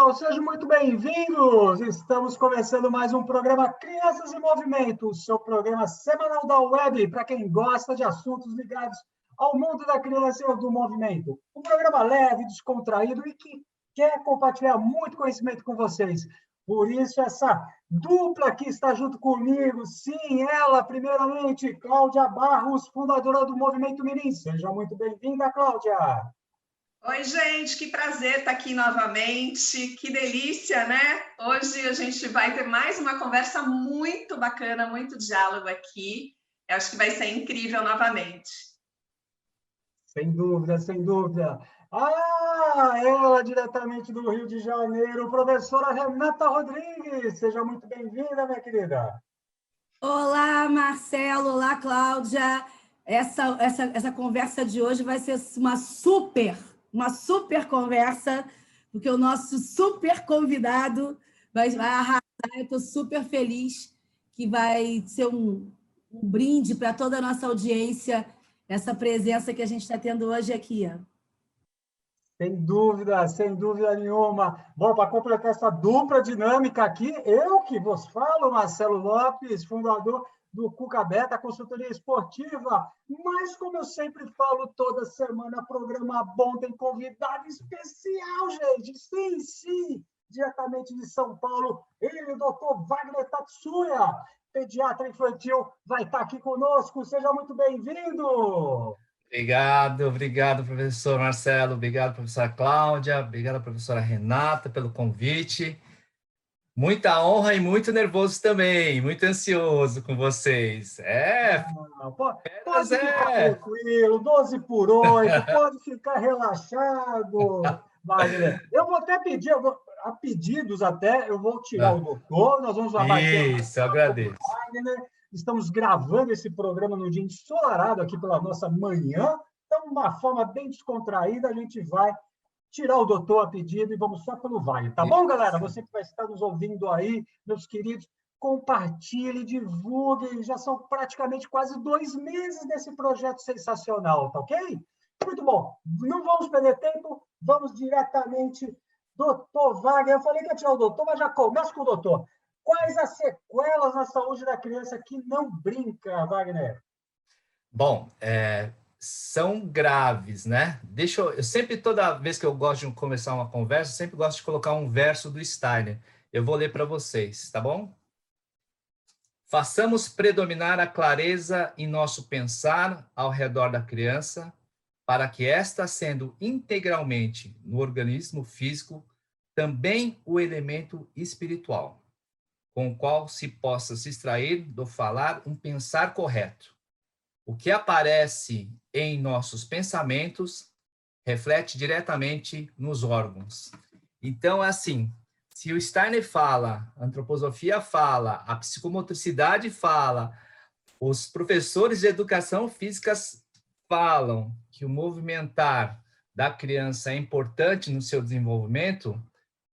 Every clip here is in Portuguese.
pessoal, sejam muito bem-vindos. Estamos começando mais um programa Crianças em Movimento, o seu programa semanal da web para quem gosta de assuntos ligados ao mundo da criança e do movimento. Um programa leve, descontraído e que quer compartilhar muito conhecimento com vocês. Por isso, essa dupla que está junto comigo, sim, ela, primeiramente, Cláudia Barros, fundadora do Movimento Mirim. Seja muito bem-vinda, Cláudia. Oi, gente, que prazer estar aqui novamente, que delícia, né? Hoje a gente vai ter mais uma conversa muito bacana, muito diálogo aqui. Eu acho que vai ser incrível novamente. Sem dúvida, sem dúvida. Ela diretamente do Rio de Janeiro, professora Renata Rodrigues. Seja muito bem-vinda, minha querida. Olá, Marcelo. Olá, Cláudia. Essa conversa de hoje vai ser uma super conversa, porque o nosso super convidado vai arrasar. Eu estou super feliz que vai ser um brinde para toda a nossa audiência, essa presença que a gente está tendo hoje aqui. Sem dúvida nenhuma. Bom, para completar essa dupla dinâmica aqui, eu que vos falo, Marcelo Lopes, fundador do Cuca Beta, consultoria esportiva, mas como eu sempre falo toda semana, programa bom, tem convidado especial, gente, sim, diretamente de São Paulo, ele, o doutor Wagner Tatsuya, pediatra infantil, vai estar aqui conosco, seja muito bem-vindo! Obrigado, professor Marcelo, obrigado, professora Cláudia, obrigado, professora Renata, pelo convite. Muita honra e muito nervoso também, muito ansioso com vocês. Pode ficar tranquilo, 12 por 8, pode ficar relaxado, Wagner. Eu vou até pedir, a pedidos até, eu vou tirar o doutor, nós vamos abater. Isso, eu agradeço. Wagner. Estamos gravando esse programa no dia ensolarado aqui pela nossa manhã, então, de uma forma bem descontraída, a gente vai tirar o doutor a pedido e vamos só pelo Wagner. Tá bom, galera? Você que vai estar nos ouvindo aí, meus queridos, compartilhe, divulgue. Já são praticamente quase 2 meses desse projeto sensacional, tá ok? Muito bom. Não vamos perder tempo, vamos diretamente. Doutor Wagner, eu falei que ia tirar o doutor, mas já começa com o doutor. Quais as sequelas na saúde da criança que não brinca, Wagner? Bom, são graves, né? Eu sempre, toda vez que eu gosto de começar uma conversa, eu sempre gosto de colocar um verso do Steiner. Eu vou ler para vocês, tá bom? Façamos predominar a clareza em nosso pensar ao redor da criança, para que esta, sendo integralmente no organismo físico, também o elemento espiritual, com o qual se possa se extrair do falar um pensar correto. O que aparece em nossos pensamentos reflete diretamente nos órgãos. Então, assim, se o Steiner fala, a antroposofia fala, a psicomotricidade fala, os professores de educação física falam que o movimentar da criança é importante no seu desenvolvimento,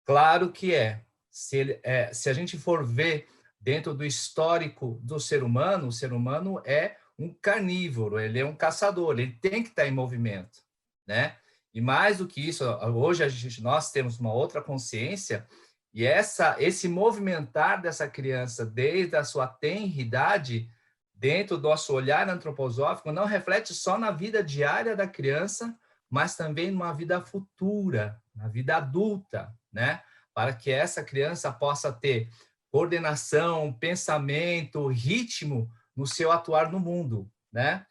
claro que é. Se a gente for ver dentro do histórico do ser humano, o ser humano é um carnívoro, ele é um caçador, ele tem que estar em movimento, né? E mais do que isso, hoje nós temos uma outra consciência, e esse movimentar dessa criança desde a sua tenridade, dentro do nosso olhar antroposófico, não reflete só na vida diária da criança, mas também numa vida futura, na vida adulta, né? Para que essa criança possa ter coordenação, pensamento, ritmo no seu atuar no mundo, né?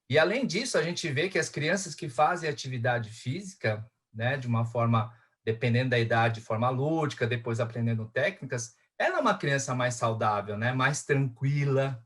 E além disso, a gente vê que as crianças que fazem atividade física, né, de uma forma, dependendo da idade, de forma lúdica, depois aprendendo técnicas, ela é uma criança mais saudável, né? Mais tranquila,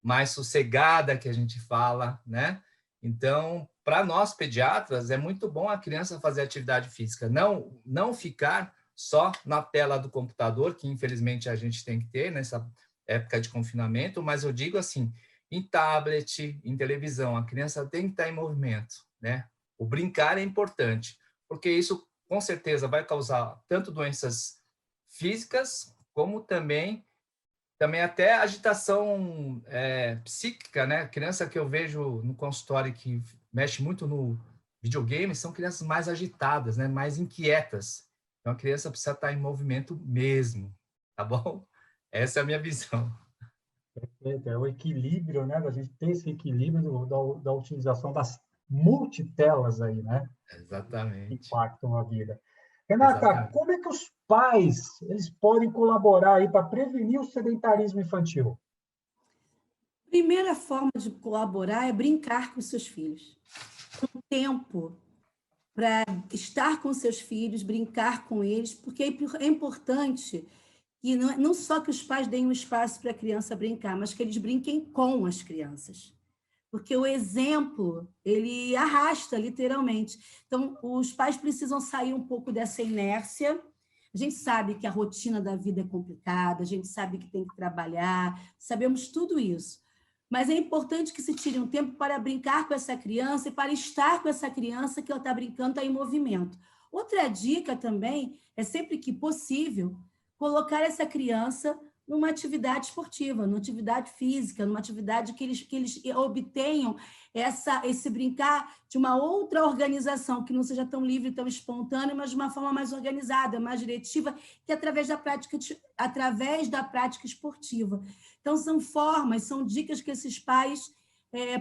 mais sossegada, que a gente fala, né? Então, para nós pediatras, é muito bom a criança fazer atividade física, não ficar só na tela do computador, que infelizmente a gente tem que ter nessa época de confinamento, mas eu digo assim, em tablet, em televisão, a criança tem que estar em movimento, né? O brincar é importante, porque isso com certeza vai causar tanto doenças físicas, como também até agitação psíquica, né? Criança que eu vejo no consultório que mexe muito no videogame são crianças mais agitadas, né? Mais inquietas. Então, a criança precisa estar em movimento mesmo, tá bom? Essa é a minha visão. É o equilíbrio, né? A gente ter esse equilíbrio da utilização das multitelas aí, né? Que Exatamente. impactam a vida. Renata, Exatamente. como é que os pais eles podem colaborar aí para prevenir o sedentarismo infantil? Primeira forma de colaborar é brincar com seus filhos. Tempo para estar com seus filhos, brincar com eles, porque é importante que não só que os pais deem um espaço para a criança brincar, mas que eles brinquem com as crianças. Porque o exemplo, ele arrasta, literalmente. Então, os pais precisam sair um pouco dessa inércia. A gente sabe que a rotina da vida é complicada, a gente sabe que tem que trabalhar, sabemos tudo isso. Mas é importante que se tire um tempo para brincar com essa criança e para estar com essa criança que ela está brincando, está em movimento. Outra dica também é, sempre que possível, colocar essa criança numa atividade esportiva, numa atividade física, numa atividade que eles obtenham esse brincar de uma outra organização, que não seja tão livre, tão espontânea, mas de uma forma mais organizada, mais diretiva, que através da prática esportiva. Então, são formas, são dicas que esses pais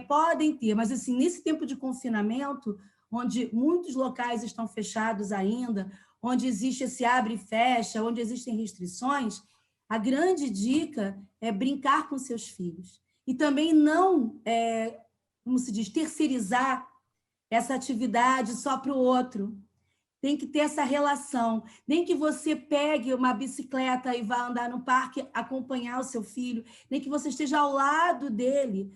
podem ter, mas assim, nesse tempo de confinamento, onde muitos locais estão fechados ainda, onde existe esse abre e fecha, onde existem restrições, a grande dica é brincar com seus filhos. E também não, como se diz, terceirizar essa atividade só para o outro. Tem que ter essa relação. Nem que você pegue uma bicicleta e vá andar no parque, acompanhar o seu filho, nem que você esteja ao lado dele.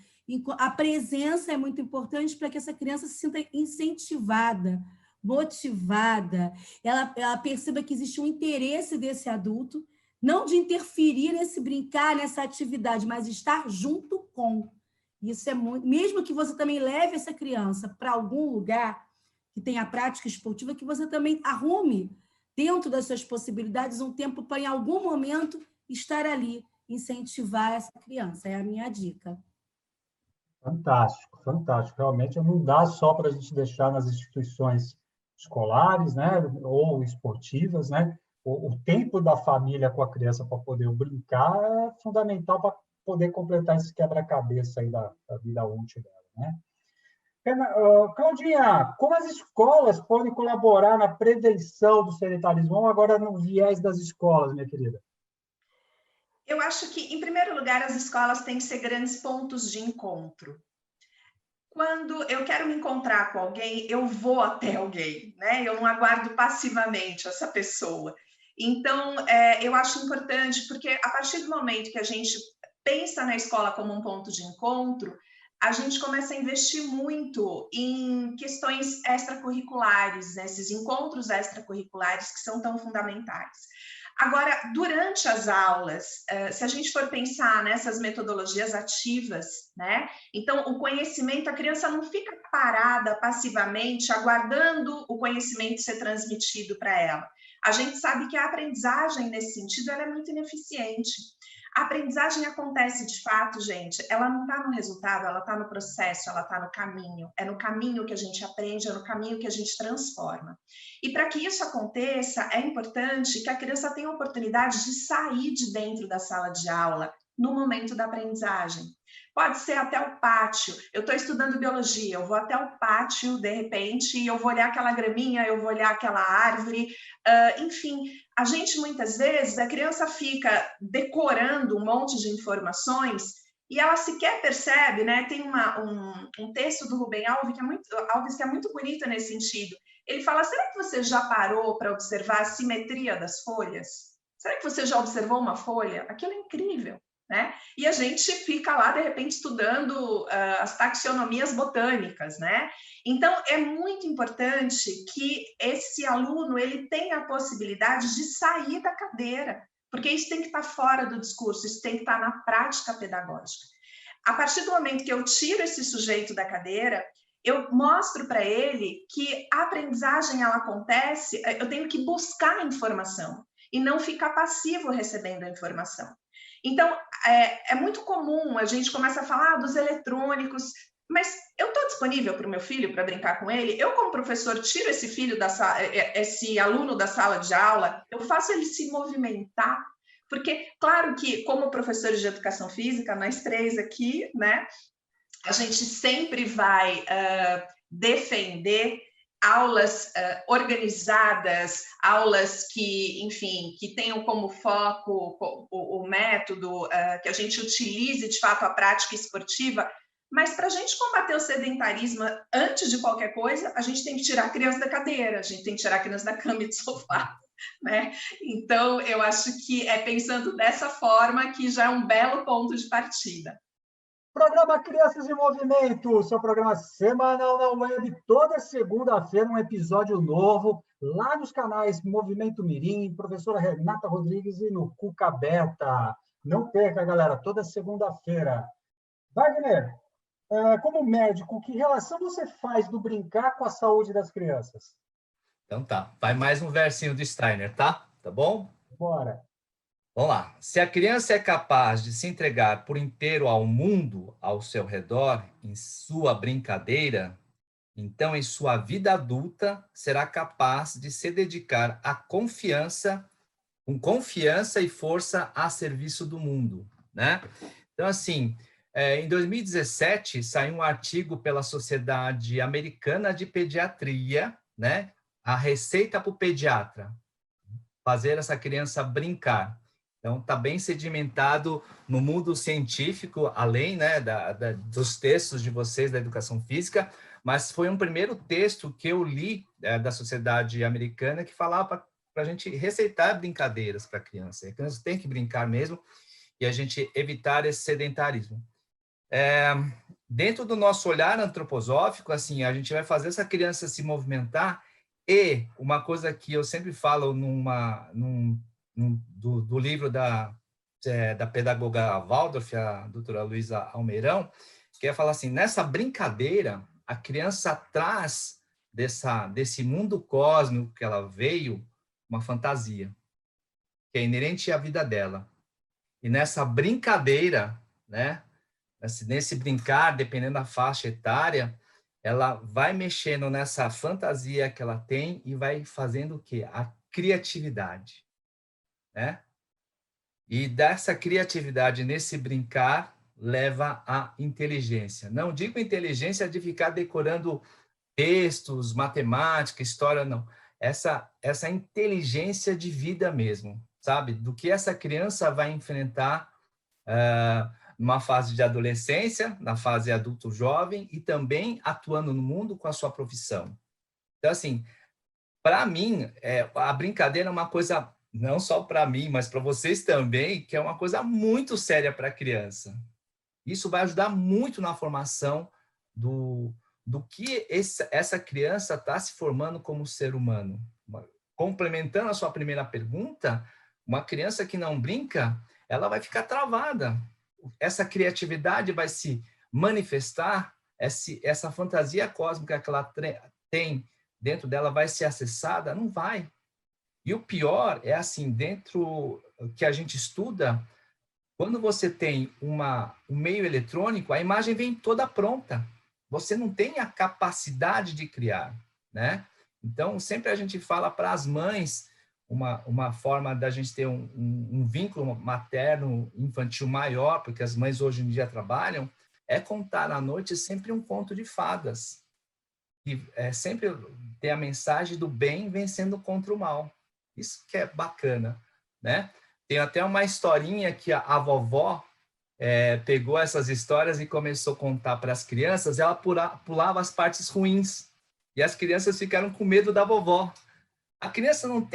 A presença é muito importante para que essa criança se sinta incentivada, motivada, ela perceba que existe um interesse desse adulto, não de interferir nesse brincar, nessa atividade, mas estar junto com. Isso é muito... Mesmo que você também leve essa criança para algum lugar que tenha prática esportiva, que você também arrume, dentro das suas possibilidades, um tempo para, em algum momento, estar ali, incentivar essa criança. É a minha dica. Fantástico, fantástico. Realmente não dá só para a gente deixar nas instituições escolares, né, ou esportivas, né? O tempo da família com a criança para poder brincar é fundamental para poder completar esse quebra-cabeça aí da vida útil dela, né? Claudinha, como as escolas podem colaborar na prevenção do sedentarismo? Vamos agora no viés das escolas, minha querida. Eu acho que, em primeiro lugar, as escolas têm que ser grandes pontos de encontro. Quando eu quero me encontrar com alguém, eu vou até alguém, né? Eu não aguardo passivamente essa pessoa. Então, eu acho importante, porque a partir do momento que a gente pensa na escola como um ponto de encontro, a gente começa a investir muito em questões extracurriculares, né? Esses encontros extracurriculares que são tão fundamentais. Agora, durante as aulas, se a gente for pensar nessas metodologias ativas, né? Então, o conhecimento, a criança não fica parada passivamente, aguardando o conhecimento ser transmitido para ela. A gente sabe que a aprendizagem, nesse sentido, ela é muito ineficiente. A aprendizagem acontece de fato, gente, ela não está no resultado, ela está no processo, ela está no caminho. É no caminho que a gente aprende, é no caminho que a gente transforma. E para que isso aconteça, é importante que a criança tenha a oportunidade de sair de dentro da sala de aula no momento da aprendizagem. Pode ser até o pátio. Eu estou estudando biologia, eu vou até o pátio, de repente, e eu vou olhar aquela graminha, eu vou olhar aquela árvore, enfim... A gente, muitas vezes, a criança fica decorando um monte de informações e ela sequer percebe, né? Tem um texto do Rubem Alves que é muito bonito nesse sentido. Ele fala, será que você já parou para observar a simetria das folhas? Será que você já observou uma folha? Aquilo é incrível, né? E a gente fica lá, de repente, estudando as taxonomias botânicas, né? Então, é muito importante que esse aluno ele tenha a possibilidade de sair da cadeira, porque isso tem que estar fora do discurso, isso tem que estar na prática pedagógica. A partir do momento que eu tiro esse sujeito da cadeira, eu mostro para ele que a aprendizagem ela acontece, eu tenho que buscar a informação e não ficar passivo recebendo a informação. Então, é muito comum, a gente começa a falar dos eletrônicos, mas eu estou disponível para o meu filho para brincar com ele? Eu, como professor, tiro esse aluno da sala de aula, eu faço ele se movimentar, porque, claro que, como professores de educação física, nós três aqui, né, a gente sempre vai defender aulas organizadas, aulas que, enfim, que tenham como foco o método, que a gente utilize, de fato, a prática esportiva. Mas para a gente combater o sedentarismo antes de qualquer coisa, a gente tem que tirar a criança da cadeira, a gente tem que tirar a criança da cama e do sofá, né? Então, eu acho que é pensando dessa forma que já é um belo ponto de partida. Programa Crianças em Movimento, seu programa semanal na web, toda segunda-feira um episódio novo, lá nos canais Movimento Mirim, professora Renata Rodrigues e no Cuca Beta. Não perca, galera, toda segunda-feira. Wagner, como médico, que relação você faz do brincar com a saúde das crianças? Então tá, vai mais um versinho do Steiner, tá? Tá bom? Bora. Vamos lá. Se a criança é capaz de se entregar por inteiro ao mundo ao seu redor, em sua brincadeira, então em sua vida adulta será capaz de se dedicar com confiança e força a serviço do mundo, né? Então, assim, em 2017 saiu um artigo pela Sociedade Americana de Pediatria, né? A receita para o pediatra, fazer essa criança brincar. Então, está bem sedimentado no mundo científico, além, né, dos textos de vocês da educação física, mas foi um primeiro texto que eu li da Sociedade Americana que falava para a gente receitar brincadeiras para a criança. A criança tem que brincar mesmo e a gente evitar esse sedentarismo. Dentro do nosso olhar antroposófico, assim, a gente vai fazer essa criança se movimentar e uma coisa que eu sempre falo do livro da pedagoga Waldorf, a doutora Luísa Almeirão, que é falar assim, nessa brincadeira, a criança traz desse mundo cósmico que ela veio, uma fantasia, que é inerente à vida dela. E nessa brincadeira, né, nesse brincar, dependendo da faixa etária, ela vai mexendo nessa fantasia que ela tem e vai fazendo o quê? A criatividade, né? E dessa criatividade nesse brincar leva à inteligência. Não digo inteligência de ficar decorando textos, matemática, história, não. Essa inteligência de vida mesmo, sabe? Do que essa criança vai enfrentar numa fase de adolescência, na fase adulto-jovem e também atuando no mundo com a sua profissão. Então, assim, para mim, a brincadeira é uma coisa, não só para mim, mas para vocês também, que é uma coisa muito séria para a criança. Isso vai ajudar muito na formação do que essa criança está se formando como ser humano. Complementando a sua primeira pergunta, uma criança que não brinca, ela vai ficar travada. Essa criatividade vai se manifestar, essa fantasia cósmica que ela tem dentro dela vai ser acessada? Não vai. E o pior é assim, dentro que a gente estuda, quando você tem um meio eletrônico, a imagem vem toda pronta. Você não tem a capacidade de criar, né? Então, sempre a gente fala para as mães, uma forma da gente ter um vínculo materno infantil maior, porque as mães hoje em dia trabalham, é contar à noite sempre um conto de fadas. E sempre ter a mensagem do bem vencendo contra o mal. Isso que é bacana, né? Tem até uma historinha que a vovó pegou essas histórias e começou a contar para as crianças, ela pulava as partes ruins, e as crianças ficaram com medo da vovó. A criança não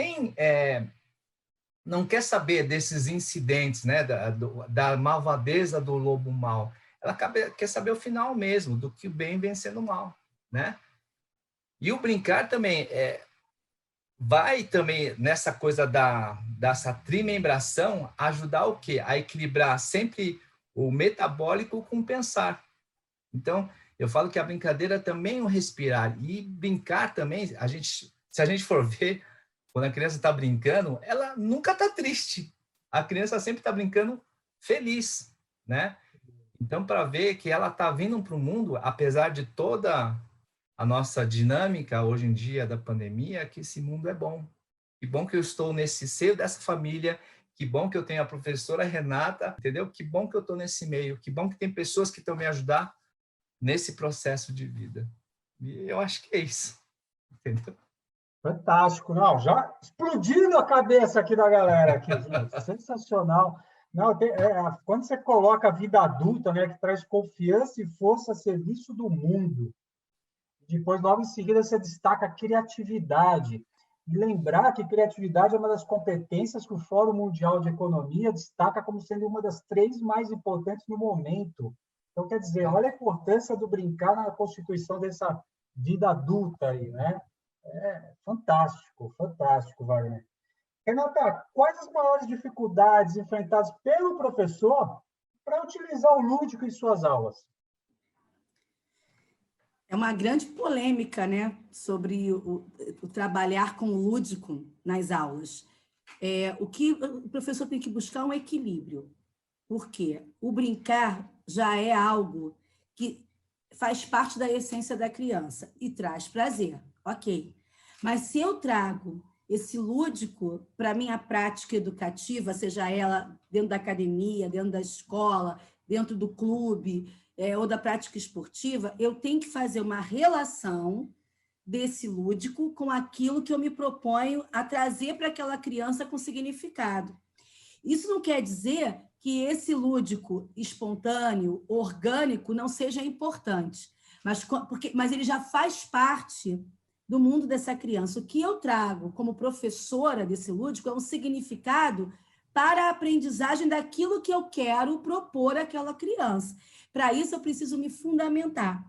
quer saber desses incidentes, né, da malvadeza do lobo mau. Ela quer saber o final mesmo, do que o bem vencendo o mal, né? E o brincar também vai também nessa coisa dessa trimembração ajudar o quê? A equilibrar sempre o metabólico com o pensar. Então, eu falo que a brincadeira também é um respirar. E brincar também, se a gente for ver, quando a criança está brincando, ela nunca está triste. A criança sempre está brincando feliz, né? Então, para ver que ela está vindo para o mundo, apesar de toda a nossa dinâmica hoje em dia da pandemia, que esse mundo é bom. Que bom que eu estou nesse seio dessa família, que bom que eu tenho a professora Renata, entendeu? Que bom que eu estou nesse meio, que bom que tem pessoas que estão me ajudar nesse processo de vida. E eu acho que é isso, entendeu? Fantástico, não, já explodindo a cabeça aqui da galera aqui, gente. Sensacional. Não, quando você coloca a vida adulta, né, que traz confiança e força a serviço do mundo, depois, logo em seguida, você destaca a criatividade. E lembrar que criatividade é uma das competências que o Fórum Mundial de Economia destaca como sendo uma das 3 mais importantes no momento. Então, quer dizer, olha a importância do brincar na constituição dessa vida adulta aí, né? Fantástico, fantástico, Wagner. Renata, quais as maiores dificuldades enfrentadas pelo professor para utilizar o lúdico em suas aulas? É uma grande polêmica, né, sobre o trabalhar com o lúdico nas aulas. O que o professor tem que buscar é um equilíbrio, porque o brincar já é algo que faz parte da essência da criança e traz prazer, ok. Mas se eu trago esse lúdico para a minha prática educativa, seja ela dentro da academia, dentro da escola, dentro do clube, ou da prática esportiva, eu tenho que fazer uma relação desse lúdico com aquilo que eu me proponho a trazer para aquela criança com significado. Isso não quer dizer que esse lúdico espontâneo, orgânico, não seja importante, mas ele já faz parte do mundo dessa criança. O que eu trago como professora desse lúdico é um significado para a aprendizagem daquilo que eu quero propor àquela criança. Para isso, eu preciso me fundamentar.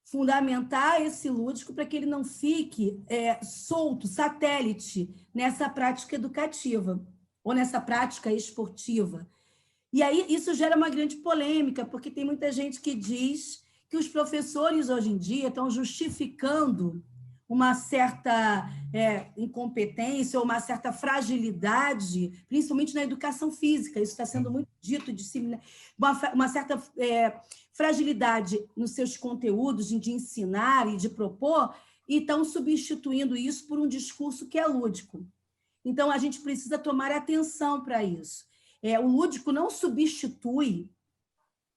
Fundamentar esse lúdico para que ele não fique solto, satélite, nessa prática educativa ou nessa prática esportiva. E aí isso gera uma grande polêmica, porque tem muita gente que diz que os professores, hoje em dia, estão justificando uma certa incompetência ou uma certa fragilidade, principalmente na educação física. Isso está sendo muito dito, disseminado, uma certa fragilidade nos seus conteúdos de ensinar e de propor, e estão substituindo isso por um discurso que é lúdico. Então, a gente precisa tomar atenção para isso. O lúdico não substitui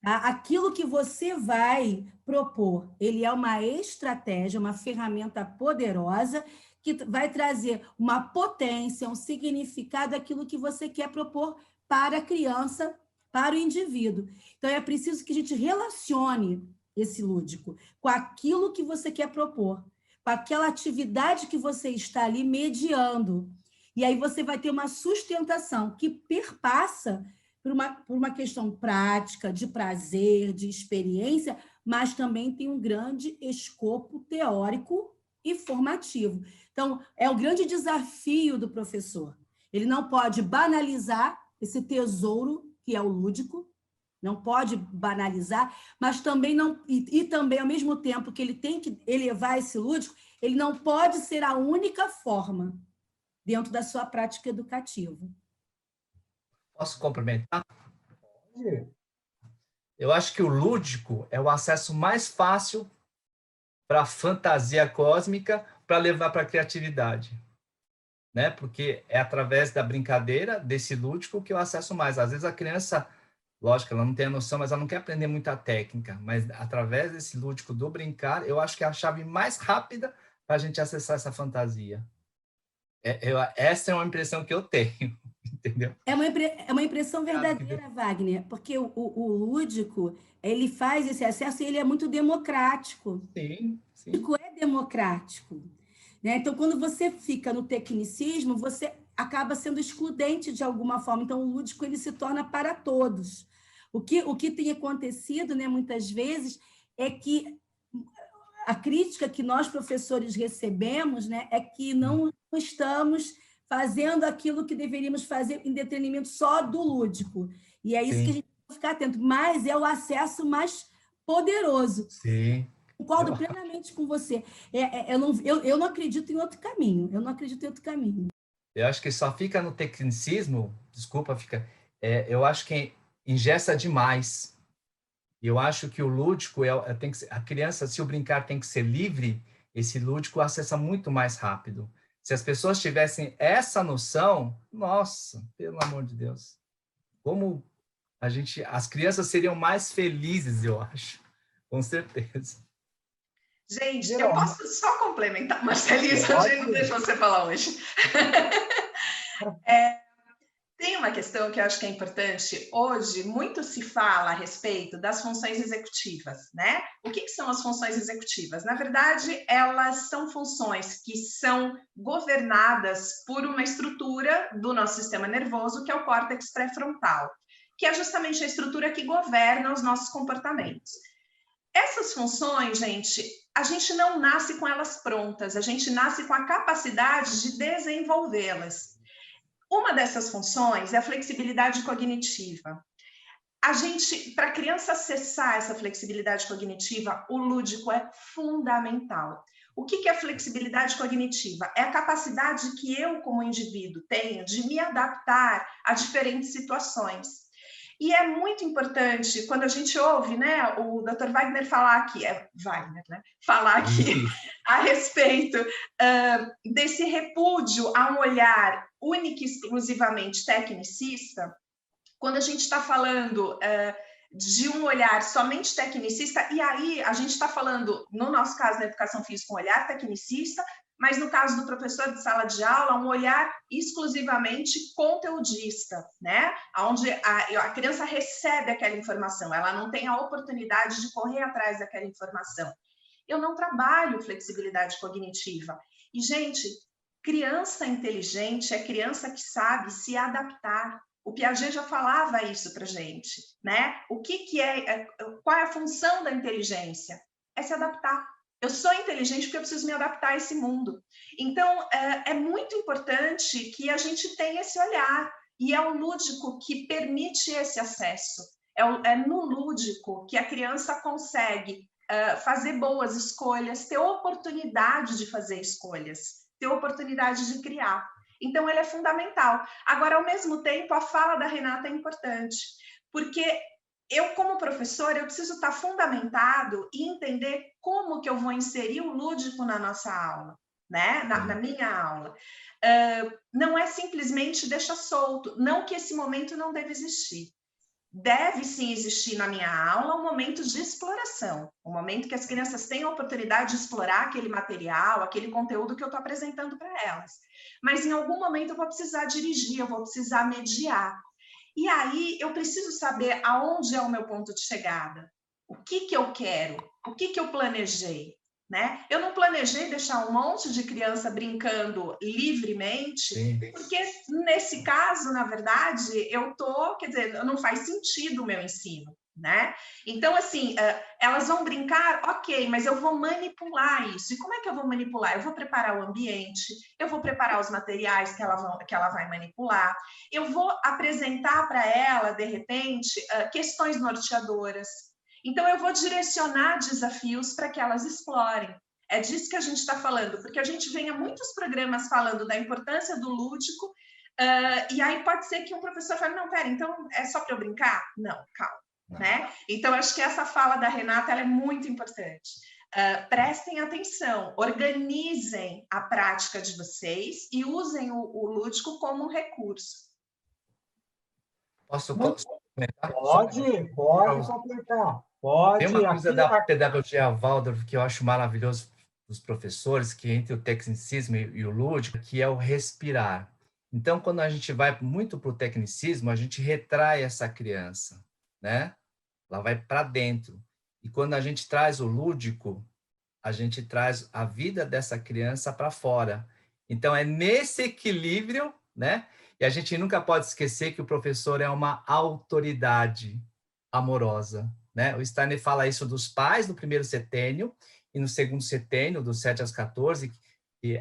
aquilo que você vai propor. Ele é uma estratégia, uma ferramenta poderosa que vai trazer uma potência, um significado daquilo que você quer propor para a criança, para o indivíduo. Então, é preciso que a gente relacione esse lúdico com aquilo que você quer propor, com aquela atividade que você está ali mediando. E aí você vai ter uma sustentação que perpassa por uma questão prática, de prazer, de experiência, mas também tem um grande escopo teórico e formativo. Então, é o grande desafio do professor. Ele não pode banalizar esse tesouro que é o lúdico, não pode banalizar, mas também não, e também, ao mesmo tempo que ele tem que elevar esse lúdico, ele não pode ser a única forma dentro da sua prática educativa. Posso complementar? Eu acho que o lúdico é o acesso mais fácil para a fantasia cósmica para levar para a criatividade, né? Porque é através da brincadeira, desse lúdico, que eu acesso mais. Às vezes a criança, lógico, ela não tem a noção, mas ela não quer aprender muita técnica, mas através desse lúdico do brincar, eu acho que é a chave mais rápida para a gente acessar essa fantasia. Essa é uma impressão que eu tenho, entendeu? É uma impressão verdadeira, Wagner, porque o lúdico, ele faz esse acesso e ele é muito democrático. Sim, sim. O lúdico é democrático, né? Então, quando você fica no tecnicismo, você acaba sendo excludente de alguma forma. Então, o lúdico ele se torna para todos. O que tem acontecido, né, muitas vezes, é que a crítica que nós, professores, recebemos, né, é que não estamos fazendo aquilo que deveríamos fazer em detrimento só do lúdico. E é isso que a gente tem que ficar atento. Mas é o acesso mais poderoso. Sim. Concordo plenamente com você. Eu não acredito em outro caminho. Eu não acredito em outro caminho. Eu acho que só fica no tecnicismo, desculpa, eu acho que engessa demais. E eu acho que o lúdico tem que ser, a criança, se o brincar tem que ser livre, esse lúdico acessa muito mais rápido. Se as pessoas tivessem essa noção, nossa, pelo amor de Deus, como as crianças seriam mais felizes, eu acho, com certeza. Gente, eu posso só complementar, Marcelinho, a gente não deixa você falar hoje. Tem uma questão que eu acho que é importante. Hoje, muito se fala a respeito das funções executivas, né? O que são as funções executivas? Na verdade, elas são funções que são governadas por uma estrutura do nosso sistema nervoso, que é o córtex pré-frontal, que é justamente a estrutura que governa os nossos comportamentos. Essas funções, gente, a gente não nasce com elas prontas, a gente nasce com a capacidade de desenvolvê-las. Uma dessas funções é a flexibilidade cognitiva. Para a criança acessar essa flexibilidade cognitiva, o lúdico é fundamental. O que é a flexibilidade cognitiva? É a capacidade que eu, como indivíduo, tenho de me adaptar a diferentes situações. E é muito importante, quando a gente ouve, né, o Dr. Wagner falar aqui, falar aqui a respeito desse repúdio a um olhar único e exclusivamente tecnicista, quando a gente está falando de um olhar somente tecnicista, e aí a gente está falando, no nosso caso, da educação física, um olhar tecnicista, mas no caso do professor de sala de aula, um olhar exclusivamente conteudista, né? Onde a criança recebe aquela informação, ela não tem a oportunidade de correr atrás daquela informação. Eu não trabalho flexibilidade cognitiva. E, gente, criança inteligente é criança que sabe se adaptar. O Piaget já falava isso para a gente, né? Qual é a função da inteligência? É se adaptar. Eu sou inteligente porque eu preciso me adaptar a esse mundo. Então, é muito importante que a gente tenha esse olhar. E é o lúdico que permite esse acesso. É no lúdico que a criança consegue fazer boas escolhas, ter oportunidade de fazer escolhas, ter oportunidade de criar. Então, ele é fundamental. Agora, ao mesmo tempo, a fala da Renata é importante, porque eu, como professora, eu preciso estar fundamentado e entender como que eu vou inserir o lúdico na nossa aula, né? Na minha aula. Não é simplesmente deixar solto, não que esse momento não deve existir. Deve sim existir na minha aula um momento de exploração, um momento que as crianças tenham a oportunidade de explorar aquele material, aquele conteúdo que eu estou apresentando para elas. Mas em algum momento eu vou precisar dirigir, eu vou precisar mediar. E aí eu preciso saber aonde é o meu ponto de chegada, o que eu quero, o que eu planejei, né? Eu não planejei deixar um monte de criança brincando livremente, sim, porque nesse caso, na verdade, não faz sentido o meu ensino, né? Então, assim, elas vão brincar, ok, mas eu vou manipular isso. E como é que eu vou manipular? Eu vou preparar o ambiente, eu vou preparar os materiais que ela vai manipular, eu vou apresentar para ela, de repente, questões norteadoras. Então, eu vou direcionar desafios para que elas explorem. É disso que a gente está falando, porque a gente vem a muitos programas falando da importância do lúdico, e aí pode ser que um professor fale, não, pera, então é só para eu brincar? Não, calma. Né? Então, acho que essa fala da Renata ela é muito importante. Prestem atenção, organizem a prática de vocês e usem o lúdico como um recurso. Posso comentar? Pode completar. Pode. Tem uma coisa da pedagogia Waldorf que eu acho maravilhoso dos professores, que entre o tecnicismo e o lúdico, que é o respirar. Então, quando a gente vai muito para o tecnicismo, a gente retrai essa criança, né? Ela vai para dentro. E quando a gente traz o lúdico, a gente traz a vida dessa criança para fora. Então, é nesse equilíbrio, né? E a gente nunca pode esquecer que o professor é uma autoridade amorosa, né? O Steiner fala isso dos pais no primeiro setênio e no segundo setênio, dos 7 aos 14, que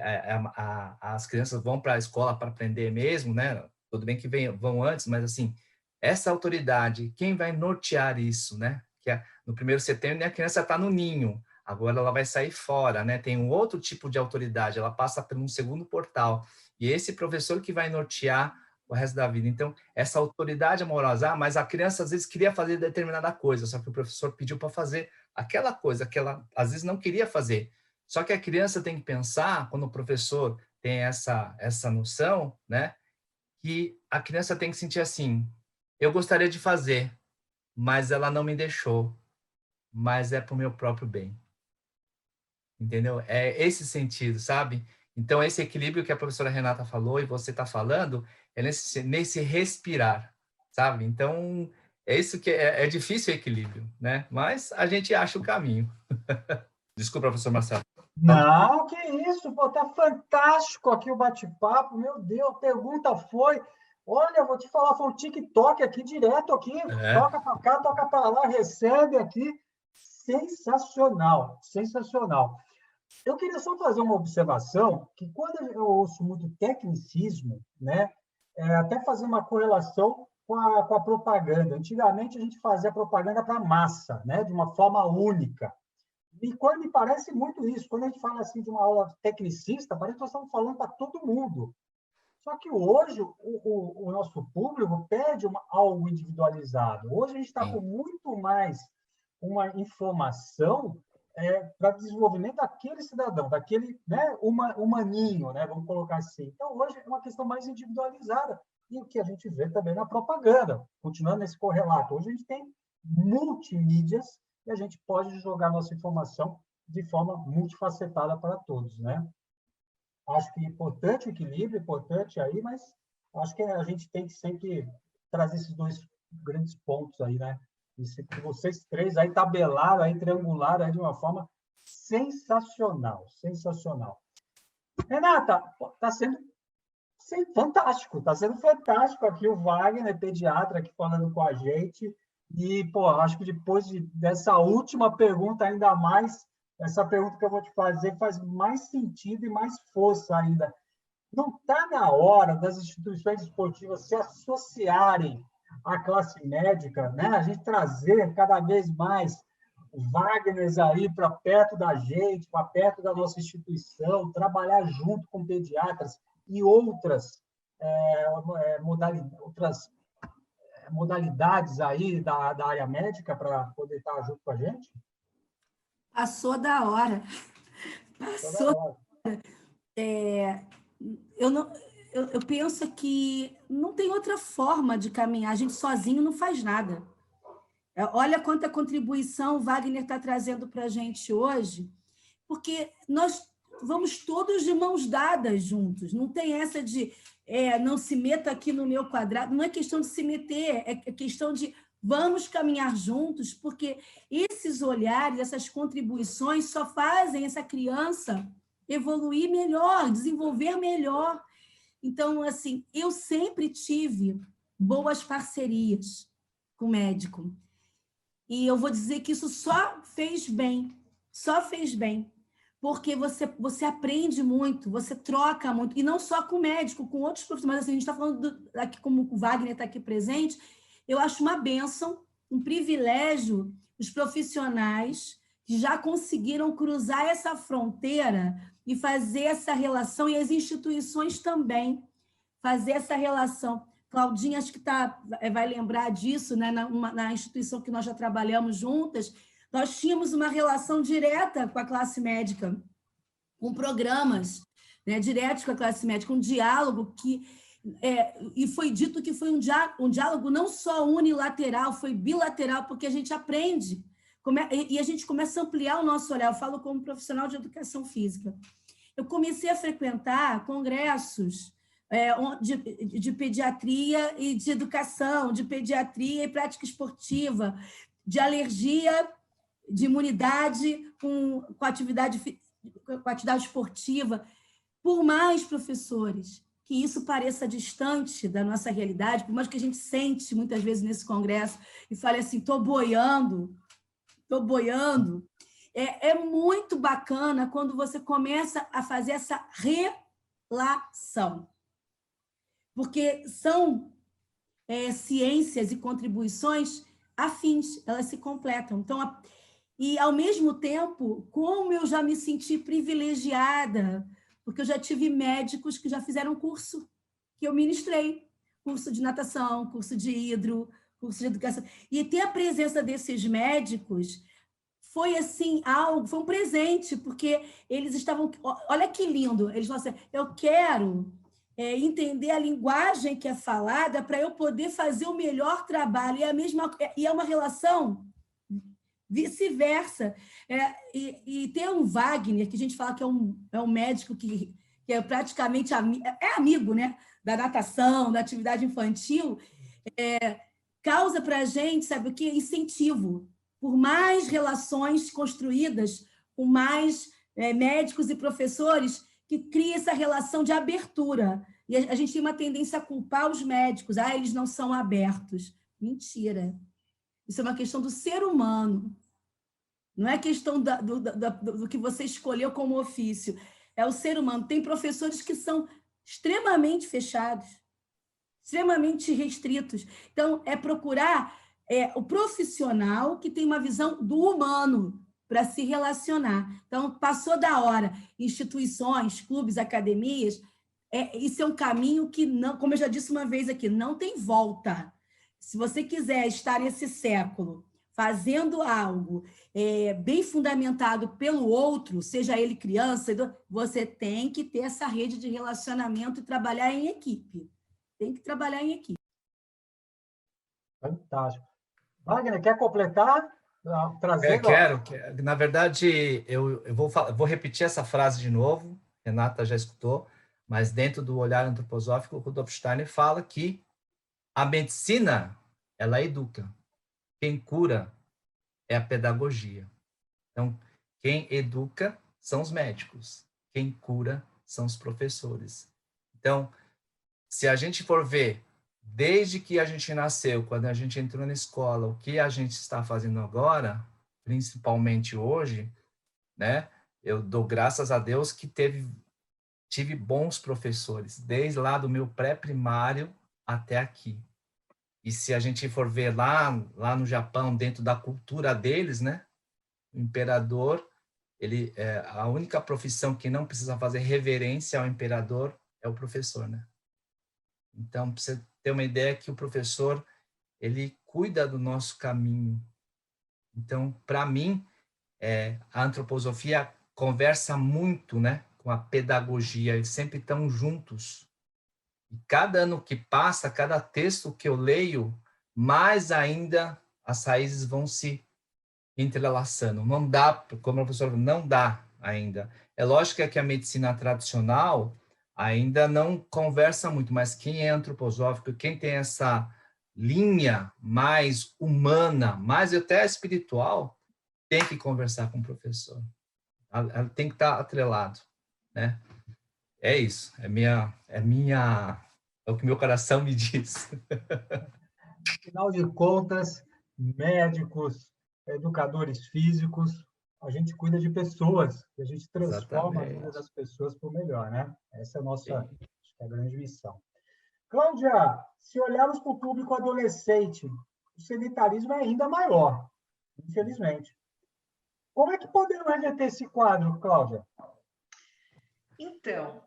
as crianças vão para a escola para aprender mesmo, né? Tudo bem que vão antes, mas assim, essa autoridade, quem vai nortear isso, né? Que no primeiro setênio a criança está no ninho, agora ela vai sair fora, né? Tem um outro tipo de autoridade, ela passa por um segundo portal. E esse professor que vai nortear o resto da vida. Então, essa autoridade amorosa, mas a criança às vezes queria fazer determinada coisa, só que o professor pediu para fazer aquela coisa que ela às vezes não queria fazer. Só que a criança tem que pensar, quando o professor tem essa noção, né, que a criança tem que sentir assim, eu gostaria de fazer, mas ela não me deixou, mas é para o meu próprio bem. Entendeu? É esse sentido, sabe? Então, esse equilíbrio que a professora Renata falou e você está falando, é nesse respirar, sabe? Então, é isso que é difícil o equilíbrio, né? Mas a gente acha o caminho. Desculpa, professor Marcelo. Não, que isso, pô, tá fantástico aqui o bate-papo, meu Deus, a pergunta foi, olha, eu vou te falar, foi um TikTok aqui, direto aqui, toca para cá, toca para lá, recebe aqui, sensacional, sensacional. Eu queria só fazer uma observação, que quando eu ouço muito tecnicismo, né, até fazer uma correlação com a propaganda. Antigamente, a gente fazia propaganda para a massa, né, de uma forma única. E quando me parece muito isso, quando a gente fala assim de uma aula tecnicista, parece que nós estamos falando para todo mundo. Só que hoje o nosso público pede algo individualizado. Hoje a gente está com muito mais uma informação para desenvolvimento daquele cidadão, daquele, né, humaninho, né, vamos colocar assim. Então, hoje é uma questão mais individualizada. E o que a gente vê também na propaganda, continuando nesse correlato. Hoje a gente tem multimídias e a gente pode jogar nossa informação de forma multifacetada para todos, né? Acho que é importante o equilíbrio, importante aí, mas acho que a gente tem que sempre trazer esses dois grandes pontos aí, né? Isso que vocês três aí tabelaram, aí triangularam aí de uma forma sensacional, sensacional. Renata, está sendo fantástico, está sendo fantástico aqui o Wagner, pediatra, aqui falando com a gente. E, pô, acho que depois dessa última pergunta, ainda mais, essa pergunta que eu vou te fazer faz mais sentido e mais força ainda. Não está na hora das instituições esportivas se associarem à classe médica, né? A gente trazer cada vez mais Wagners aí para perto da gente, para perto da nossa instituição, trabalhar junto com pediatras e outras modalidades aí da área médica para poder estar junto com a gente? Passou da hora. Passou. Eu penso que não tem outra forma de caminhar. A gente sozinho não faz nada. Olha quanta contribuição o Wagner está trazendo para a gente hoje, porque nós vamos todos de mãos dadas juntos. Não tem essa de não se meta aqui no meu quadrado. Não é questão de se meter, é questão de vamos caminhar juntos, porque esses olhares, essas contribuições só fazem essa criança evoluir melhor, desenvolver melhor. Então, assim, eu sempre tive boas parcerias com o médico. E eu vou dizer que isso só fez bem, porque você aprende muito, você troca muito, e não só com o médico, com outros profissionais. Assim, a gente está falando, aqui, como o Wagner está aqui presente, eu acho uma bênção, um privilégio, os profissionais que já conseguiram cruzar essa fronteira e fazer essa relação, e as instituições também, fazer essa relação. Claudinha, acho que vai lembrar disso, né? Na instituição que nós já trabalhamos juntas, nós tínhamos uma relação direta com a classe médica, com programas, né, diretos com a classe médica, um diálogo e foi dito que foi um diálogo não só unilateral, foi bilateral, porque a gente aprende, e a gente começa a ampliar o nosso olhar. Eu falo como profissional de educação física. Eu comecei a frequentar congressos de pediatria e de educação, de pediatria e prática esportiva, de alergia, de imunidade com atividade esportiva. Por mais, professores, que isso pareça distante da nossa realidade, por mais que a gente sente muitas vezes nesse congresso e fale assim, estou boiando, é muito bacana quando você começa a fazer essa relação. Porque são ciências e contribuições afins, elas se completam. Então, e, ao mesmo tempo, como eu já me senti privilegiada, porque eu já tive médicos que já fizeram curso que eu ministrei, curso de natação, curso de hidro, curso de educação. E ter a presença desses médicos foi assim foi um presente, porque eles estavam... Olha que lindo! Eles falaram assim, eu quero entender a linguagem que é falada para eu poder fazer o melhor trabalho. E é uma relação vice-versa. E tem um Wagner, que a gente fala que é um médico que é praticamente amigo, né, da natação, da atividade infantil, causa para a gente, sabe o quê? Incentivo. Por mais relações construídas, com mais médicos e professores, que cria essa relação de abertura. E a gente tem uma tendência a culpar os médicos. Eles não são abertos. Mentira. Isso é uma questão do ser humano. Não é questão do que você escolheu como ofício. É o ser humano. Tem professores que são extremamente fechados, extremamente restritos. Então, é procurar o profissional que tem uma visão do humano para se relacionar. Então, passou da hora. Instituições, clubes, academias, isso é um caminho que, não, como eu já disse uma vez aqui, não tem volta. Se você quiser estar nesse século fazendo algo bem fundamentado pelo outro, seja ele criança, você tem que ter essa rede de relacionamento e trabalhar em equipe. Tem que trabalhar em equipe. Fantástico. Wagner, quer completar? Quero. Na verdade, eu vou repetir essa frase de novo, Renata já escutou, mas dentro do olhar antroposófico, o Rudolf Steiner fala que a medicina, ela educa. Quem cura é a pedagogia. Então, quem educa são os médicos. Quem cura são os professores. Então, se a gente for ver, desde que a gente nasceu, quando a gente entrou na escola, o que a gente está fazendo agora, principalmente hoje, né? Eu dou graças a Deus que tive bons professores, desde lá do meu pré-primário até aqui. E se a gente for ver lá no Japão, dentro da cultura deles, né? O imperador, a única profissão que não precisa fazer reverência ao imperador é o professor, né? Então, para você ter uma ideia que o professor, ele cuida do nosso caminho. Então, para mim, a antroposofia conversa muito, né, com a pedagogia, eles sempre estão juntos. E cada ano que passa, cada texto que eu leio, mais ainda as raízes vão se entrelaçando. Não dá, como a professora falou, não dá ainda. É lógico que a medicina tradicional ainda não conversa muito, mas quem é antroposófico, quem tem essa linha mais humana, mais até espiritual, tem que conversar com o professor. Ela tem que estar atrelado, né? É isso, é o que meu coração me diz. Afinal de contas, médicos, educadores físicos, a gente cuida de pessoas, e a gente transforma a vida das pessoas para o melhor, né? Essa é a nossa acho que é a grande missão. Cláudia, se olharmos para o público adolescente, o sedentarismo é ainda maior, infelizmente. Como é que podemos reverter esse quadro, Cláudia? Então,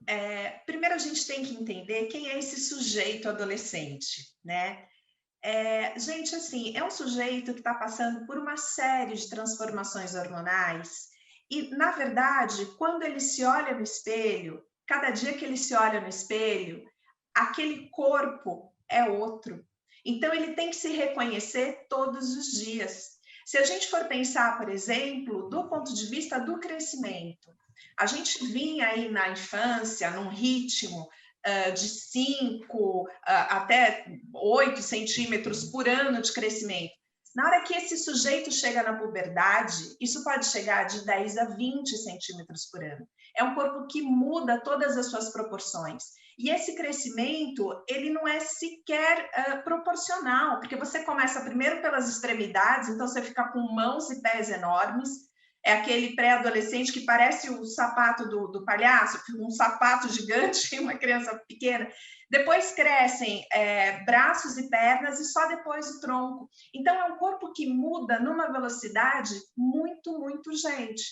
primeiro a gente tem que entender quem é esse sujeito adolescente, né? Gente, assim, é um sujeito que está passando por uma série de transformações hormonais e, na verdade, quando ele se olha no espelho, cada dia que ele se olha no espelho, aquele corpo é outro. Então, ele tem que se reconhecer todos os dias. Se a gente for pensar, por exemplo, do ponto de vista do crescimento, a gente vinha aí na infância num ritmo de 5 até 8 centímetros por ano de crescimento. Na hora que esse sujeito chega na puberdade, isso pode chegar de 10 a 20 centímetros por ano. É um corpo que muda todas as suas proporções. E esse crescimento, ele não é sequer proporcional, porque você começa primeiro pelas extremidades, então você fica com mãos e pés enormes, é aquele pré-adolescente que parece o sapato do palhaço, um sapato gigante e uma criança pequena. Depois crescem braços e pernas e só depois o tronco. Então, é um corpo que muda numa velocidade muito, muito urgente.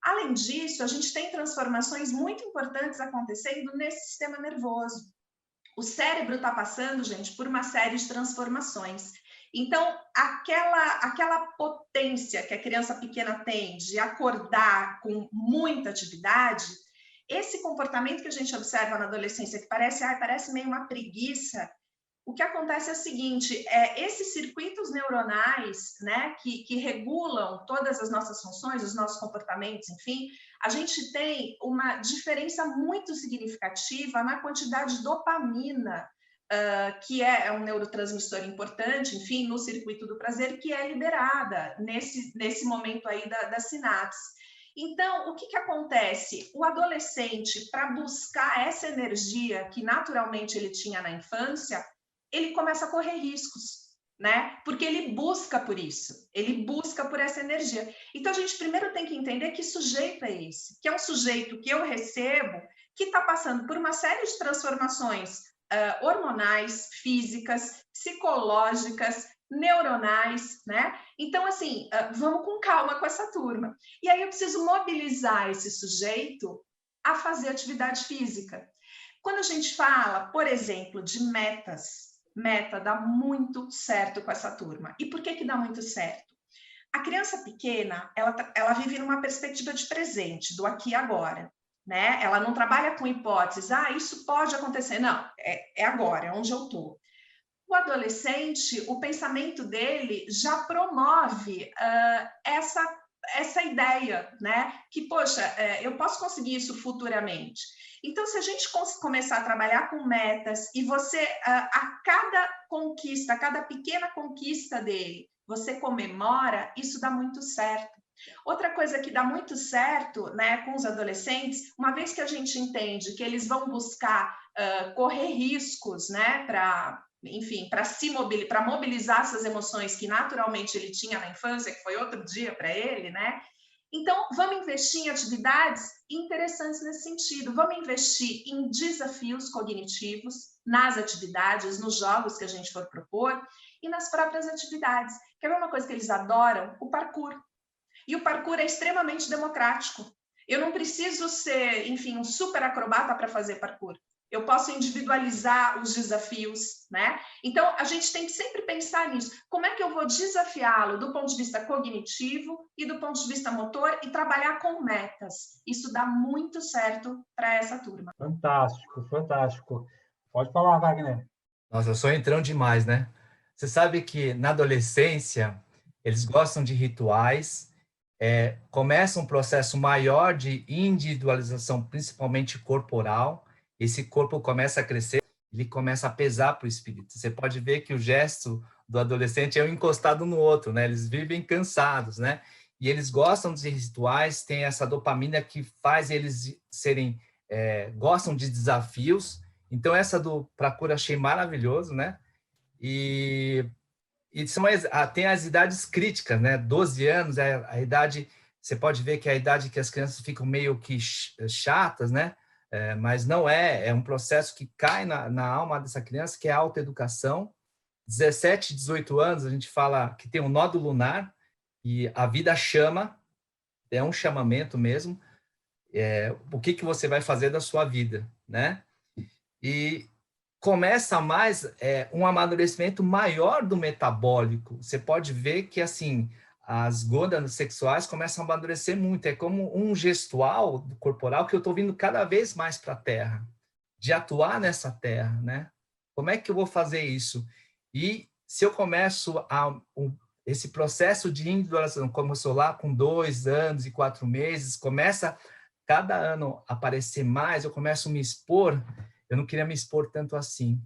Além disso, a gente tem transformações muito importantes acontecendo nesse sistema nervoso. O cérebro está passando, gente, por uma série de transformações. Então, aquela potência que a criança pequena tem de acordar com muita atividade, esse comportamento que a gente observa na adolescência, que parece meio uma preguiça, o que acontece é o seguinte, esses circuitos neuronais, né, que regulam todas as nossas funções, os nossos comportamentos, enfim, a gente tem uma diferença muito significativa na quantidade de dopamina, que é um neurotransmissor importante, enfim, no circuito do prazer, que é liberada nesse momento aí da sinapse. Então, o que acontece? O adolescente, para buscar essa energia que naturalmente ele tinha na infância, ele começa a correr riscos, né? Porque ele busca por isso, ele busca por essa energia. Então, a gente primeiro tem que entender que sujeito é esse, que é um sujeito que eu recebo, que está passando por uma série de transformações hormonais, físicas, psicológicas, neuronais, né? Então, assim, vamos com calma com essa turma. E aí eu preciso mobilizar esse sujeito a fazer atividade física. Quando a gente fala, por exemplo, de meta dá muito certo com essa turma. E por que dá muito certo? A criança pequena, ela vive numa perspectiva de presente, do aqui e agora. Né? Ela não trabalha com hipóteses, isso pode acontecer. Não, é agora, é onde eu estou. O adolescente, o pensamento dele já promove essa ideia, né? Que, poxa, eu posso conseguir isso futuramente. Então, se a gente começar a trabalhar com metas e você, a cada conquista, a cada pequena conquista dele, você comemora, isso dá muito certo. Outra coisa que dá muito certo, né, com os adolescentes, uma vez que a gente entende que eles vão buscar correr riscos, né, para mobilizar essas emoções que naturalmente ele tinha na infância, que foi outro dia para ele, né? Então, vamos investir em atividades interessantes nesse sentido. Vamos investir em desafios cognitivos, nas atividades, nos jogos que a gente for propor e nas próprias atividades. Quer ver uma coisa que eles adoram? O parkour. E o parkour é extremamente democrático. Eu não preciso ser, enfim, um super acrobata para fazer parkour. Eu posso individualizar os desafios, né? Então, a gente tem que sempre pensar nisso. Como é que eu vou desafiá-lo do ponto de vista cognitivo e do ponto de vista motor e trabalhar com metas? Isso dá muito certo para essa turma. Fantástico, fantástico. Pode falar, Wagner. Nossa, eu sou entrão demais, né? Você sabe que na adolescência eles gostam de rituais, começa um processo maior de individualização, principalmente corporal. Esse corpo começa a crescer, ele começa a pesar para o espírito. Você pode ver que o gesto do adolescente é um encostado no outro, né? Eles vivem cansados, né? E eles gostam de rituais, tem essa dopamina que faz eles serem, gostam de desafios. Então, essa do parkour achei maravilhoso, né? E tem as idades críticas, né? 12 anos é a idade, você pode ver que é a idade que as crianças ficam meio que chatas, né? Mas não é um processo que cai na alma dessa criança, que é a autoeducação. 17, 18 anos, a gente fala que tem um nódulo lunar e a vida chama, é um chamamento mesmo, o que você vai fazer da sua vida, né? E começa mais um amadurecimento maior do metabólico. Você pode ver que, assim, as glândulas sexuais começam a amadurecer muito. É como um gestual corporal que eu estou vindo cada vez mais para a Terra, de atuar nessa Terra, né? Como é que eu vou fazer isso? E se eu começo esse processo de individualização, começou lá com 2 anos e 4 meses, começa cada ano a aparecer mais, eu começo a me expor. Eu não queria me expor tanto assim.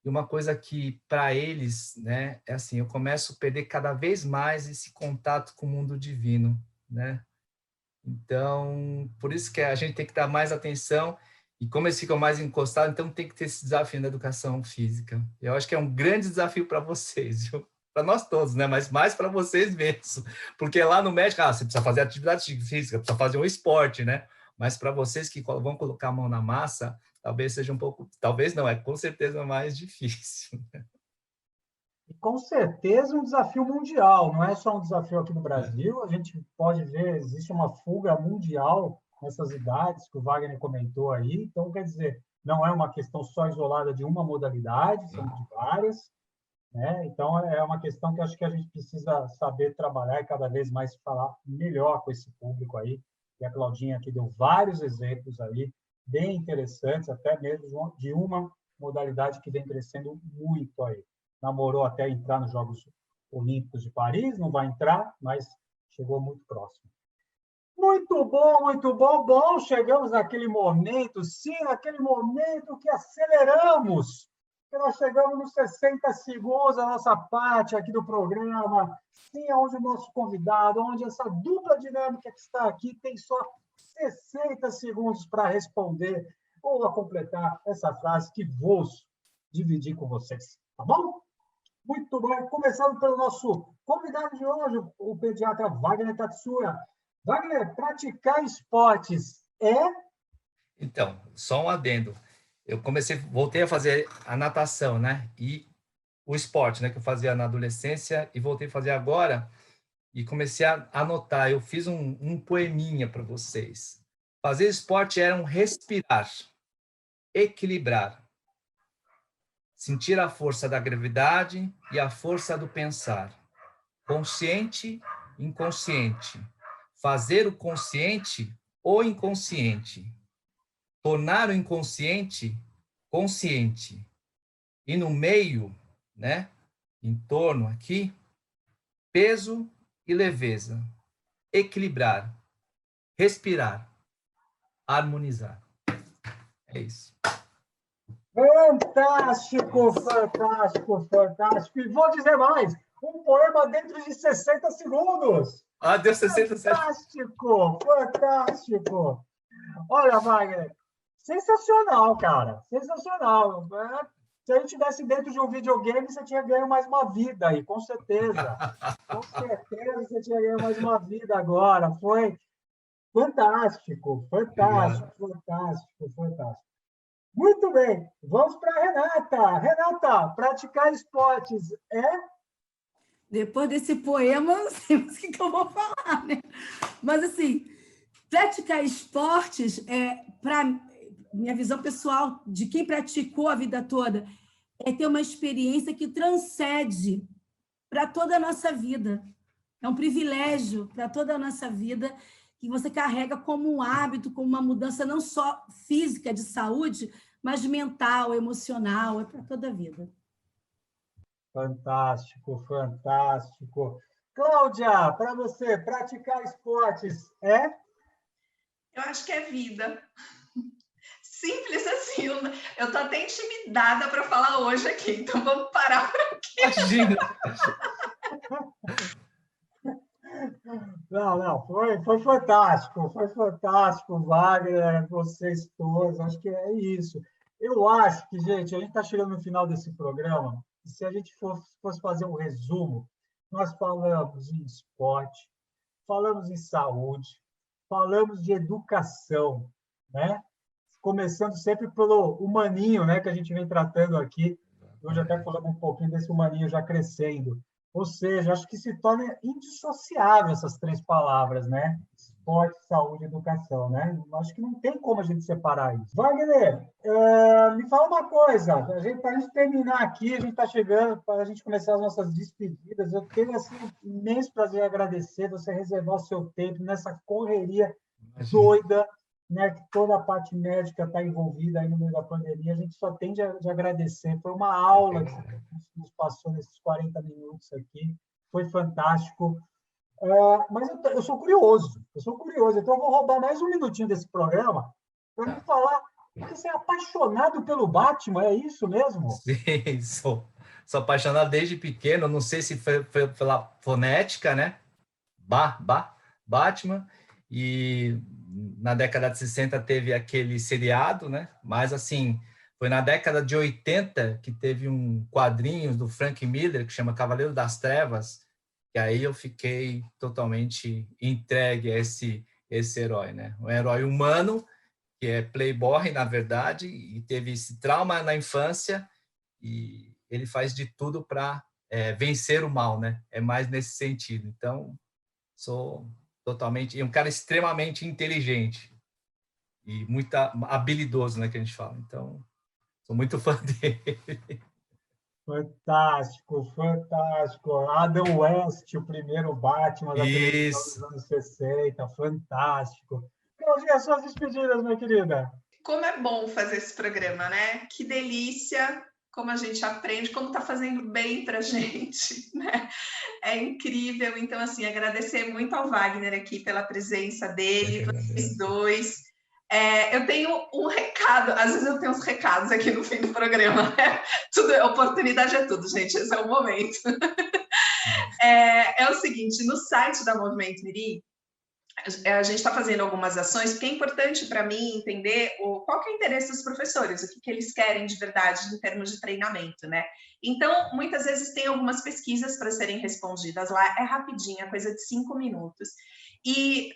E uma coisa que, para eles, né, é assim, eu começo a perder cada vez mais esse contato com o mundo divino, né? Então, por isso que a gente tem que dar mais atenção, e como eles ficam mais encostados, então tem que ter esse desafio na educação física. Eu acho que é um grande desafio para vocês, viu? Para nós todos, né? Mas mais para vocês mesmo. Porque lá no médico, você precisa fazer atividade física, precisa fazer um esporte, né? Mas para vocês que vão colocar a mão na massa, talvez seja um pouco, talvez não, com certeza mais difícil. E com certeza um desafio mundial, não é só um desafio aqui no Brasil, a gente pode ver, existe uma fuga mundial nessas idades que o Wagner comentou aí, então, quer dizer, não é uma questão só isolada de uma modalidade, são de várias, né? Então, é uma questão que acho que a gente precisa saber trabalhar e cada vez mais falar melhor com esse público aí. E a Claudinha aqui deu vários exemplos aí, bem interessantes, até mesmo de uma modalidade que vem crescendo muito aí. Namorou até entrar nos Jogos Olímpicos de Paris, não vai entrar, mas chegou muito próximo. Muito bom, muito bom. Bom, chegamos naquele momento, sim, naquele momento que aceleramos. Que nós chegamos nos 60 segundos da nossa parte aqui do programa, sim, onde o nosso convidado, onde essa dupla dinâmica que está aqui tem só 60 segundos para responder ou a completar essa frase que vou dividir com vocês. Tá bom? Muito bom. Começando pelo nosso convidado de hoje, o pediatra Wagner Tatsura. Wagner, praticar esportes é? Então, só um adendo. Eu voltei a fazer a natação, né? E o esporte, né? Que eu fazia na adolescência e voltei a fazer agora. E comecei a anotar. Eu fiz um poeminha para vocês. Fazer esporte era um respirar, equilibrar, sentir a força da gravidade e a força do pensar. Consciente, inconsciente. Fazer o consciente ou inconsciente. Tornar o inconsciente consciente. E no meio, né, em torno aqui, peso e leveza. Equilibrar, respirar, harmonizar. É isso. Fantástico, fantástico, fantástico. E vou dizer mais, um poema dentro de 60 segundos. Ah, deu 60 segundos. Fantástico, fantástico. Olha, Wagner, sensacional, cara. Sensacional. Se a gente estivesse dentro de um videogame, você tinha ganho mais uma vida aí, com certeza. Com certeza você tinha ganho mais uma vida agora. Foi fantástico, fantástico, fantástico, fantástico. Muito bem, vamos para a Renata. Renata, praticar esportes é? Depois desse poema, não sei mais o que eu vou falar, né? Mas, assim, praticar esportes, para minha visão pessoal, de quem praticou a vida toda, é ter uma experiência que transcende para toda a nossa vida. É um privilégio para toda a nossa vida que você carrega como um hábito, como uma mudança não só física, de saúde, mas mental, emocional, é para toda a vida. Fantástico, fantástico. Cláudia, para você, praticar esportes é? Eu acho que é vida. Simples assim. Eu estou até intimidada para falar hoje aqui, então vamos parar por aqui. Imagina. Não, foi fantástico, Wagner, vocês todos, acho que é isso. Eu acho que, gente, a gente está chegando no final desse programa, e se a gente fosse fazer um resumo, nós falamos em esporte, falamos em saúde, falamos de educação, né? Começando sempre pelo humaninho, né, que a gente vem tratando aqui. Hoje até falamos um pouquinho desse humaninho já crescendo. Ou seja, acho que se torna indissociável essas três palavras, né? Esporte, saúde e educação, né? Acho que não tem como a gente separar isso. Wagner, me fala uma coisa. Para a gente terminar aqui, a gente está chegando para a gente começar as nossas despedidas. Eu tenho assim, um imenso prazer em agradecer você reservar o seu tempo nessa correria doida, né, que toda a parte médica está envolvida aí no meio da pandemia, a gente só tem de agradecer. Foi uma aula que você nos passou nesses 40 minutos aqui, foi fantástico. Mas eu sou curioso, então eu vou roubar mais um minutinho desse programa para me falar, porque você é apaixonado pelo Batman, é isso mesmo? Sim, sou apaixonado desde pequeno, não sei se foi pela fonética, né? Batman, e na década de 60 teve aquele seriado, né? Mas, assim, foi na década de 80 que teve um quadrinho do Frank Miller que chama Cavaleiro das Trevas, e aí eu fiquei totalmente entregue a esse herói, né? Um herói humano, que é playboy, na verdade, e teve esse trauma na infância, e ele faz de tudo para vencer o mal, né? É mais nesse sentido. Então, sou totalmente... um cara extremamente inteligente. e muito habilidoso, né, que a gente fala. Então, sou muito fã dele. Fantástico, fantástico. Adam West, o primeiro Batman da televisão dos Isso. anos 60, fantástico. Claudinha, suas despedidas, minha querida. Como é bom fazer esse programa, né? Que delícia, como a gente aprende, como está fazendo bem para a gente, né? É incrível. Então, assim, agradecer muito ao Wagner aqui pela presença dele, vocês dois. Eu tenho um recado, às vezes eu tenho uns recados aqui no fim do programa, né? Tudo, oportunidade é tudo, gente, esse é o momento. É o seguinte, no site da Movimento Mirim, a gente está fazendo algumas ações, porque é importante para mim entender qual que é o interesse dos professores, o que eles querem de verdade em termos de treinamento, né? Então, muitas vezes tem algumas pesquisas para serem respondidas lá, é rapidinho, é coisa de 5 minutos. E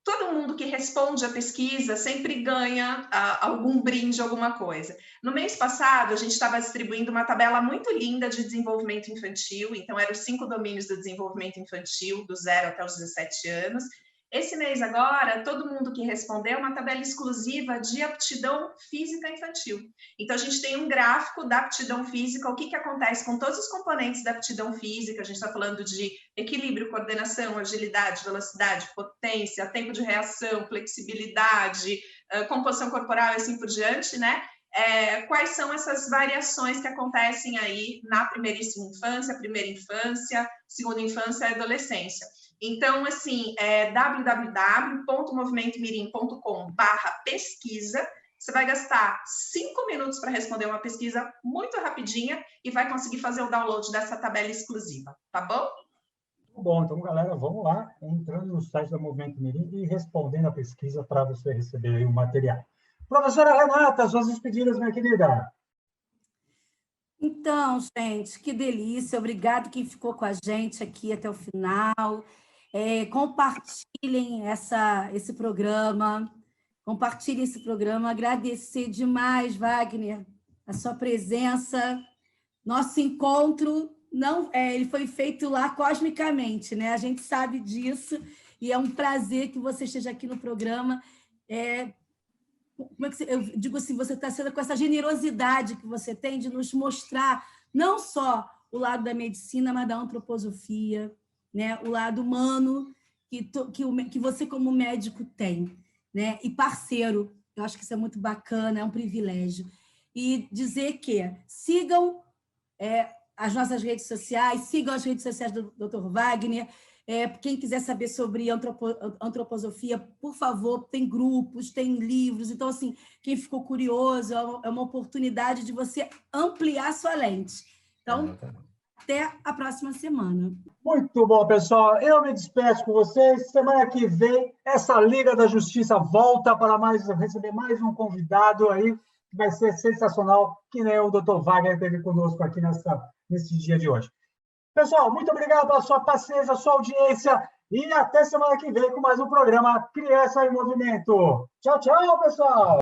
todo mundo que responde a pesquisa sempre ganha algum brinde, alguma coisa. No mês passado, a gente estava distribuindo uma tabela muito linda de desenvolvimento infantil, então eram os 5 domínios do desenvolvimento infantil, do 0 até os 17 anos. Esse mês agora, todo mundo que respondeu uma tabela exclusiva de aptidão física infantil. Então, a gente tem um gráfico da aptidão física, o que acontece com todos os componentes da aptidão física. A gente está falando de equilíbrio, coordenação, agilidade, velocidade, potência, tempo de reação, flexibilidade, composição corporal e assim por diante, né? Quais são essas variações que acontecem aí na primeiríssima infância, primeira infância, segunda infância e adolescência. Então, assim, www.movimentomirim.com/pesquisa. Você vai gastar 5 minutos para responder uma pesquisa muito rapidinha e vai conseguir fazer o download dessa tabela exclusiva, tá bom? Bom, então, galera, vamos lá, entrando no site da Movimento Mirim e respondendo a pesquisa para você receber aí o material. Professora Renata, suas despedidas, minha querida. Então, gente, que delícia. Obrigado quem ficou com a gente aqui até o final. Compartilhem esse programa. Compartilhem esse programa. Agradecer demais, Wagner, a sua presença. Nosso encontro ele foi feito lá cosmicamente, né? A gente sabe disso e é um prazer que você esteja aqui no programa. Como é que eu digo assim, você está sendo com essa generosidade que você tem de nos mostrar não só o lado da medicina, mas da antroposofia, né? O lado humano que você como médico tem, né? E parceiro, eu acho que isso é muito bacana, é um privilégio. E dizer que sigam as nossas redes sociais, sigam as redes sociais do Dr. Wagner. Quem quiser saber sobre antroposofia, por favor, tem grupos, tem livros. Então, assim, quem ficou curioso, é uma oportunidade de você ampliar sua lente. Então, até a próxima semana. Muito bom, pessoal. Eu me despeço com vocês. Semana que vem, essa Liga da Justiça volta para receber mais um convidado aí, que vai ser sensacional, que nem o Dr. Wagner teve conosco aqui nesse dia de hoje. Pessoal, muito obrigado pela sua paciência, sua audiência, e até semana que vem com mais um programa Criança em Movimento. Tchau, tchau, pessoal!